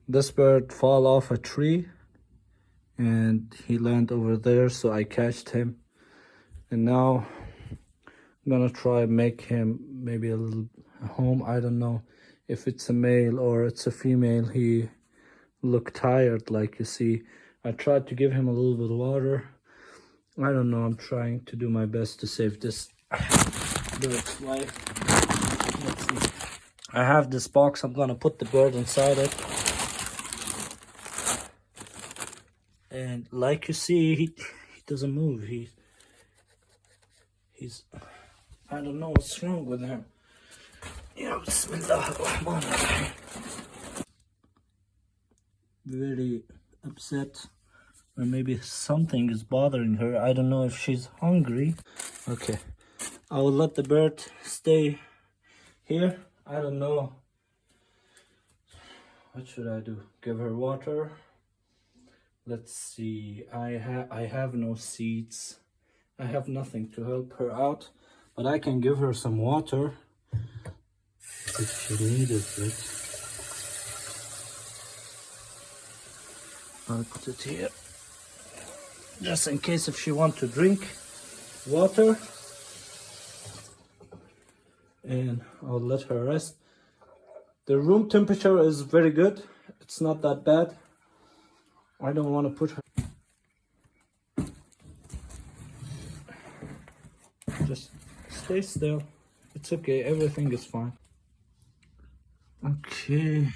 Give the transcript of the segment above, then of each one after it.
This bird fall off a tree and he landed over there, so I catched him. And now I'm gonna try make him maybe a little home. I don't know if it's a male or it's a female. He looked tired, like you see. I tried to give him a little bit of water. I don't know, I'm trying to do my best to save this bird's life. Let's see. I have this box, I'm gonna put the bird inside it. And like you see, he doesn't move. He's I don't know what's wrong with him. Yeah, Bismillah. Very upset, or maybe something is bothering her. I don't know if she's hungry. Okay, I will let the bird stay here. I don't know. What should I do? Give her water? Let's see. I have no seeds. I have nothing to help her out, but I can give her some water if she needs it. I'll put it here, just in case if she wants to drink water. And I'll let her rest. The room temperature is very good. It's not that bad. I don't want to put her. Just stay still. It's okay. Everything is fine. Okay.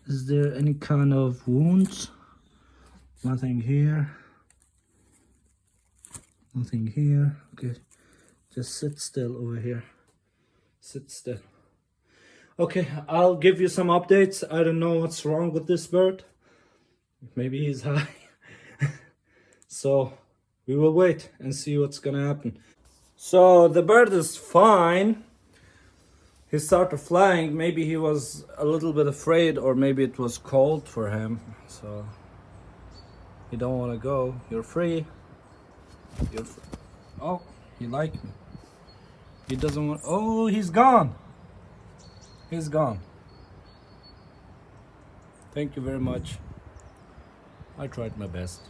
Is there any kind of wounds? Nothing here. Nothing here. Okay. Just sit still over here. Sit still. Okay, I'll give you some updates. I don't know what's wrong with this bird. Maybe he's high. So we will wait and see what's gonna happen. So the bird is fine. He started flying. Maybe he was a little bit afraid, or maybe it was cold for him. So you don't want to go. You're free. You're free. Oh, he liked me. He doesn't want. Oh, he's gone. He's gone. Thank you very much. I tried my best.